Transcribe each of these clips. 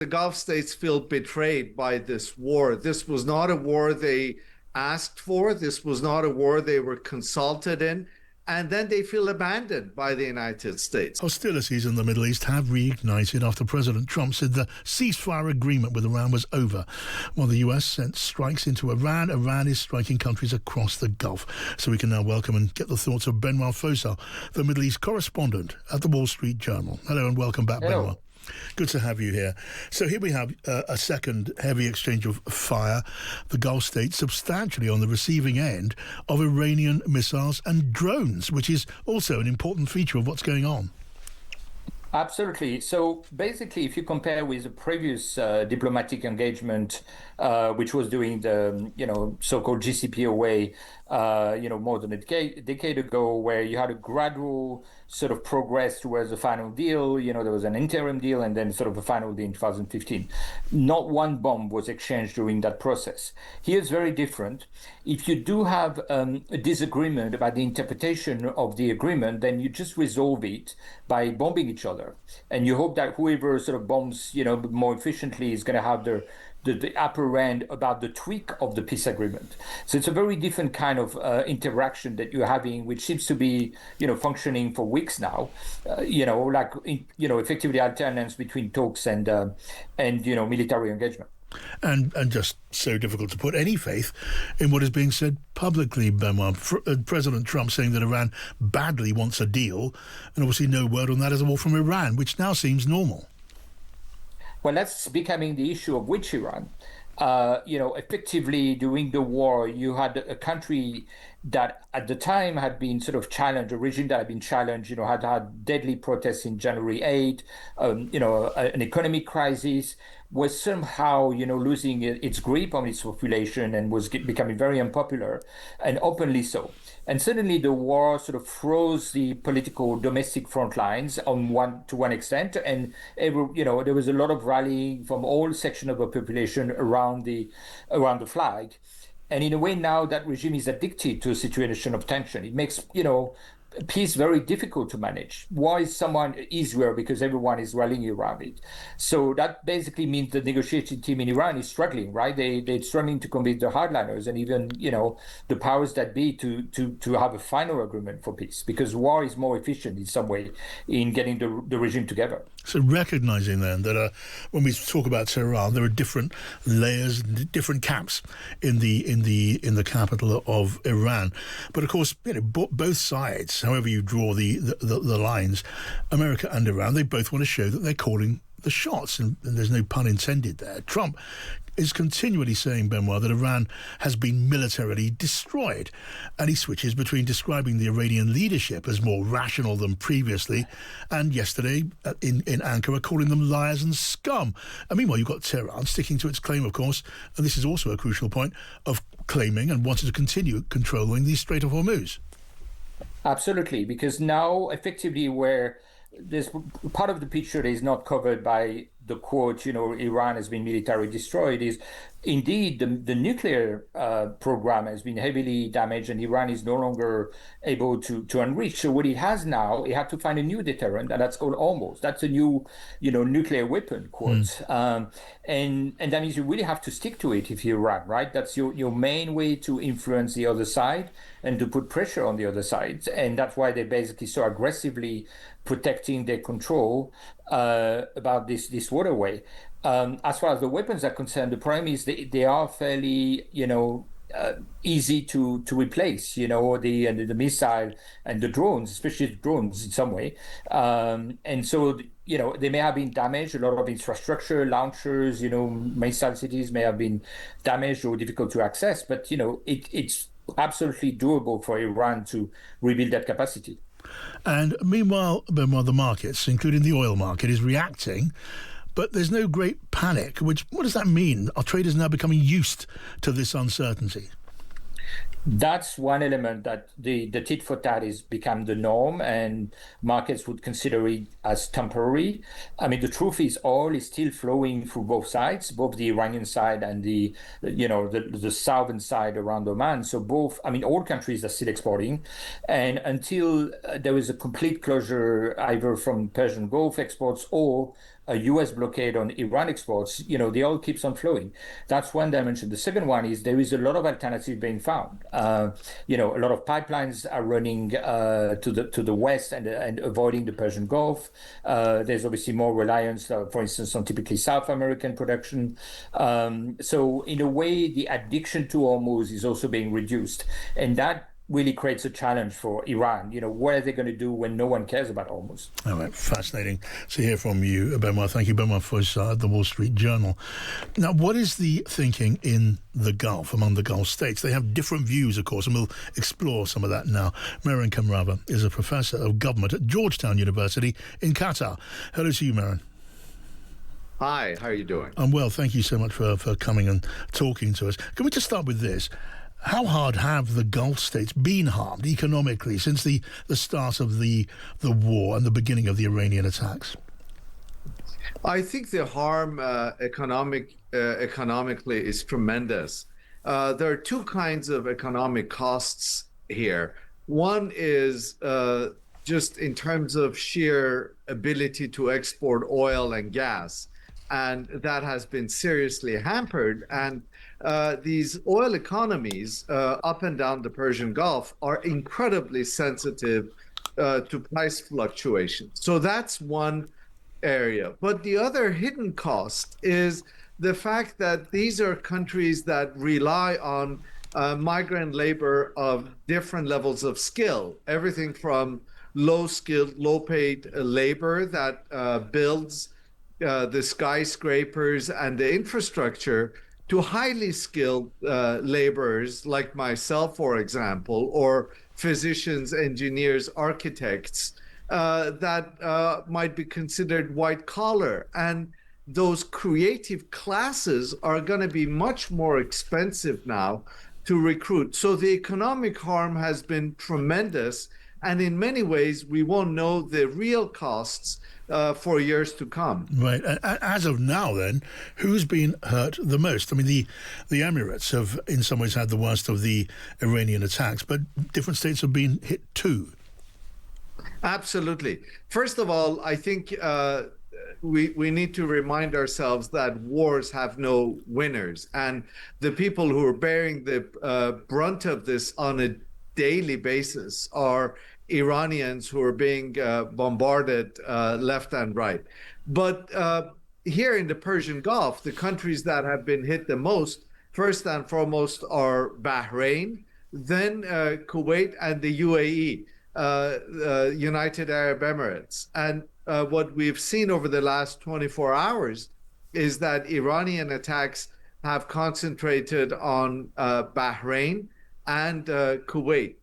The Gulf states feel betrayed by this war. This was not a war they asked for. This was not a war they were consulted in. And then they feel abandoned by the United States. Hostilities in the Middle East have reignited after President Trump said the ceasefire agreement with Iran was over. While the US sent strikes into Iran, Iran is striking countries across the Gulf. So we can now welcome and get the thoughts of Benoit, the Middle East correspondent at the Wall Street Journal. Hello and welcome back, Hello. Benoit. Good to have you here. So here we have a second heavy exchange of fire. The Gulf states substantially on the receiving end of Iranian missiles and drones, which is also an important feature of what's going on. Absolutely. So basically, if you compare with the previous diplomatic engagement, which was during the so-called GCPOA, more than a decade ago, where you had a gradual sort of progress towards the final deal. There was an interim deal and then sort of a final deal in 2015. Not one bomb was exchanged during that process. Here it's very different. If you do have a disagreement about the interpretation of the agreement, then you just resolve it by bombing each other. And you hope that whoever sort of bombs, more efficiently is going to have the upper end about the tweak of the peace agreement. So it's a very different kind of interaction that you're having, which seems to be, functioning for weeks now. Effectively alternance between talks and military engagement. And just so difficult to put any faith in what is being said publicly, Benoit. President Trump saying that Iran badly wants a deal, and obviously no word on that at all from Iran, which now seems normal. Well, that's becoming the issue of which Iran. Effectively during the war, you had a country that at the time had been sort of challenged, a regime that had been challenged, had had deadly protests in January 8, an economic crisis, was somehow, losing its grip on its population and was becoming very unpopular, and openly so. And suddenly the war sort of froze the political domestic front lines to one extent, and there was a lot of rallying from all sections of the population around the flag. And in a way, now that regime is addicted to a situation of tension. It makes, peace very difficult to manage. War is somewhat easier because everyone is rallying around it. So that basically means the negotiating team in Iran is struggling, right? They're struggling to convince the hardliners and even, the powers that be to have a final agreement for peace, because war is more efficient in some way in getting the regime together. So recognizing then that when we talk about Tehran, there are different layers, different camps in the capital of Iran. But of course, both sides, however you draw the lines, America and Iran, they both want to show that they're calling the shots, and there's no pun intended there. Trump is continually saying, Benoit, that Iran has been militarily destroyed, and he switches between describing the Iranian leadership as more rational than previously, and yesterday in Ankara calling them liars and scum. And meanwhile, you've got Tehran sticking to its claim, of course, and this is also a crucial point, of claiming and wanting to continue controlling the Strait of Hormuz. Absolutely, because now effectively where there's part of the picture that is not covered by the quote, Iran has been militarily destroyed, is indeed the nuclear program has been heavily damaged and Iran is no longer able to enrich. So what it has now, it had to find a new deterrent, and that's called Hormuz. That's a new, nuclear weapon, quote. And that means you really have to stick to it if you're Iran, right? That's your main way to influence the other side and to put pressure on the other side. And that's why they're basically so aggressively protecting their control about this waterway. As far as the weapons are concerned, the problem is they are fairly, easy to replace, the missile and the drones, especially the drones in some way. And so, they may have been damaged. A lot of infrastructure, launchers, missile cities may have been damaged or difficult to access. But, it's absolutely doable for Iran to rebuild that capacity. And meanwhile, Benoit, the markets, including the oil market, is reacting. But there's no great panic. What does that mean? Are traders now becoming used to this uncertainty? That's one element that the tit for tat has become the norm, and markets would consider it as temporary. I mean, the truth is oil is still flowing through both sides, both the Iranian side and the southern side around Oman. So all countries are still exporting. And until there is a complete closure either from Persian Gulf exports or a US blockade on Iran exports, the oil keeps on flowing. That's one dimension. The second one is there is a lot of alternative being found. A lot of pipelines are running to the west and avoiding the Persian Gulf. There's obviously more reliance, for instance, on typically South American production. So in a way, the addiction to Hormuz is also being reduced. And that really creates a challenge for Iran. What are they going to do when no one cares about Hormuz? All right, fascinating to hear from you, Benoit. Thank you, Benoit Faucon at the Wall Street Journal. Now, what is the thinking in the Gulf, among the Gulf states? They have different views, of course, and we'll explore some of that now. Mehran Kamrava is a professor of government at Georgetown University in Qatar. Hello to you, Mehran. Hi, how are you doing? I'm well, thank you so much for coming and talking to us. Can we just start with this? How hard have the Gulf states been harmed economically since the start of the war and the beginning of the Iranian attacks? I think the harm economically is tremendous. There are two kinds of economic costs here. One is just in terms of sheer ability to export oil and gas, and that has been seriously hampered. And these oil economies up and down the Persian Gulf are incredibly sensitive to price fluctuations. So that's one area. But the other hidden cost is the fact that these are countries that rely on migrant labor of different levels of skill, everything from low-skilled, low-paid labor that builds the skyscrapers and the infrastructure to highly skilled laborers like myself, for example, or physicians, engineers, architects that might be considered white collar. And those creative classes are going to be much more expensive now to recruit. So the economic harm has been tremendous. And in many ways, we won't know the real costs for years to come. Right. As of now, then, who's been hurt the most? I mean, the Emirates have, in some ways, had the worst of the Iranian attacks, but different states have been hit too. Absolutely. First of all, I think we need to remind ourselves that wars have no winners, and the people who are bearing the brunt of this on a daily basis are Iranians who are being bombarded left and right. But here in the Persian Gulf, the countries that have been hit the most, first and foremost, are Bahrain, then Kuwait, and the UAE, United Arab Emirates. And what we've seen over the last 24 hours is that Iranian attacks have concentrated on Bahrain and Kuwait.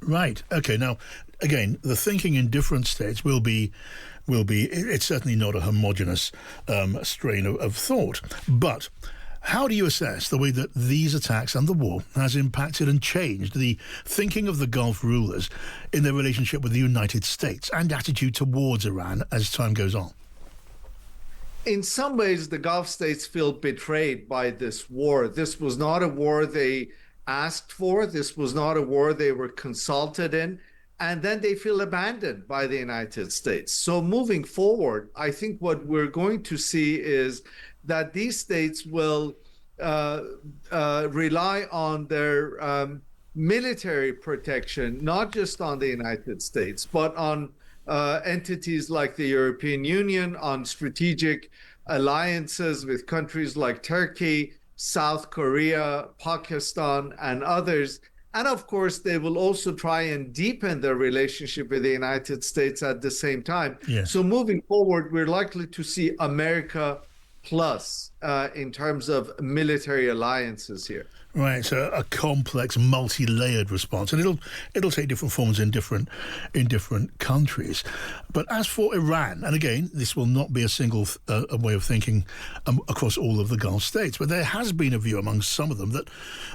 Right. Okay. Now, again, the thinking in different states will be. It's certainly not a homogenous strain of thought. But how do you assess the way that these attacks and the war has impacted and changed the thinking of the Gulf rulers in their relationship with the United States and attitude towards Iran as time goes on? In some ways, the Gulf states feel betrayed by this war. This was not a war they asked for. This was not a war they were consulted in. And then they feel abandoned by the United States. So moving forward, I think what we're going to see is that these states will rely on their military protection, not just on the United States, but on entities like the European Union, on strategic alliances with countries like Turkey, South Korea, Pakistan, and others. And of course, they will also try and deepen their relationship with the United States at the same time. Yes. So moving forward, we're likely to see America plus in terms of military alliances here. Right, so a complex, multi-layered response, and it'll take different forms in different countries. But as for Iran, and again, this will not be a single a way of thinking across all of the Gulf states, but there has been a view among some of them that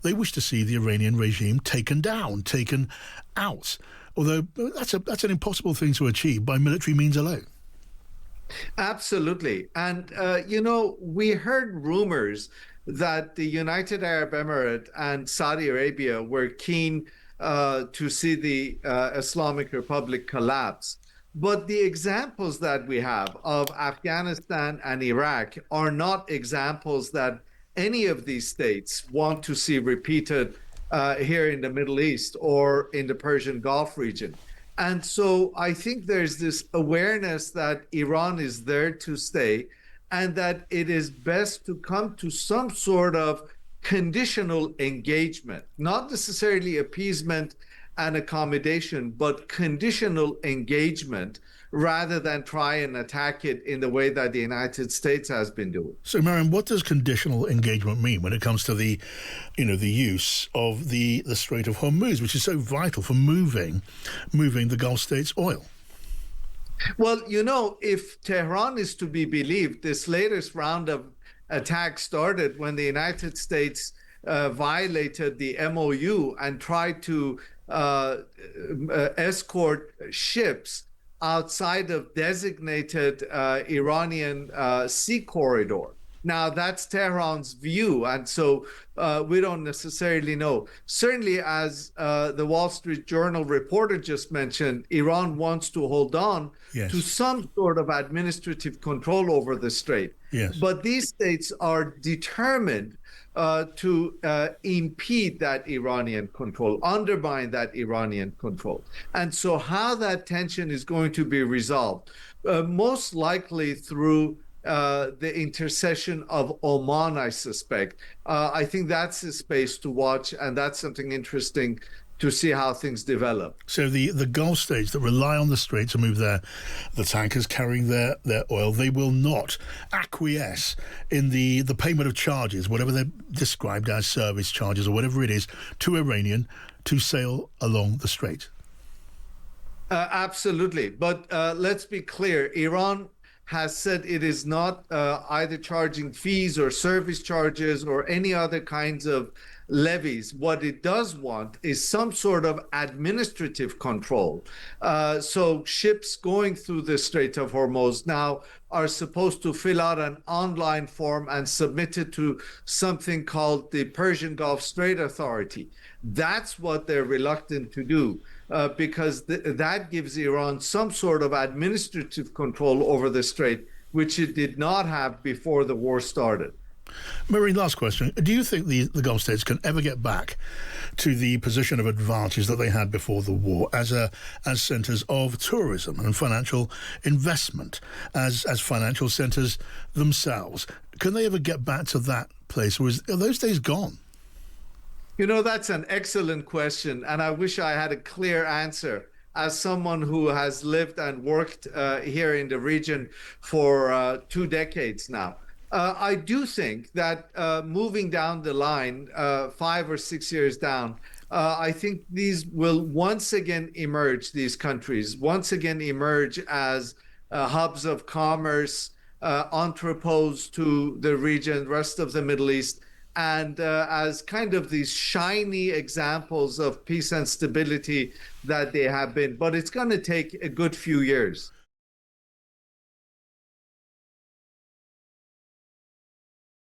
they wish to see the Iranian regime taken down, taken out. Although that's an impossible thing to achieve by military means alone. Absolutely, and we heard rumors that the United Arab Emirates and Saudi Arabia were keen to see the Islamic Republic collapse. But the examples that we have of Afghanistan and Iraq are not examples that any of these states want to see repeated here in the Middle East or in the Persian Gulf region. And so I think there's this awareness that Iran is there to stay and that it is best to come to some sort of conditional engagement, not necessarily appeasement and accommodation, but conditional engagement rather than try and attack it in the way that the United States has been doing. So, Mehran, what does conditional engagement mean when it comes to the use of the Strait of Hormuz, which is so vital for moving the Gulf states' oil? Well, if Tehran is to be believed, this latest round of attacks started when the United States violated the MOU and tried to escort ships outside of designated Iranian sea corridor. Now, that's Tehran's view, and so we don't necessarily know. Certainly, as the Wall Street Journal reporter just mentioned, Iran wants to hold on to some sort of administrative control over the strait. Yes. But these states are determined to impede that Iranian control, undermine that Iranian control. And so how that tension is going to be resolved, most likely through the intercession of Oman, I suspect. I think that's a space to watch, and that's something interesting to see how things develop. So the Gulf states that rely on the strait to move the tankers carrying their oil, they will not acquiesce in the payment of charges, whatever they're described as service charges or whatever it is, to Iranian to sail along the strait. Absolutely. But let's be clear. Iran has said it is not either charging fees or service charges or any other kinds of levies. What it does want is some sort of administrative control. So ships going through the Strait of Hormuz now are supposed to fill out an online form and submit it to something called the Persian Gulf Strait Authority. That's what they're reluctant to do. Because that gives Iran some sort of administrative control over the strait, which it did not have before the war started. Mehran, last question. Do you think the Gulf states can ever get back to the position of advantage that they had before the war as centres of tourism and financial investment, as financial centres themselves? Can they ever get back to that place, or are those days gone? That's an excellent question, and I wish I had a clear answer. As someone who has lived and worked here in the region for 2 decades now, I do think that moving down the line, 5 or 6 years down, I think these will once again emerge, these countries, once again emerge as hubs of commerce, entrepôts to the region, rest of the Middle East, and as kind of these shiny examples of peace and stability that they have been. But it's going to take a good few years.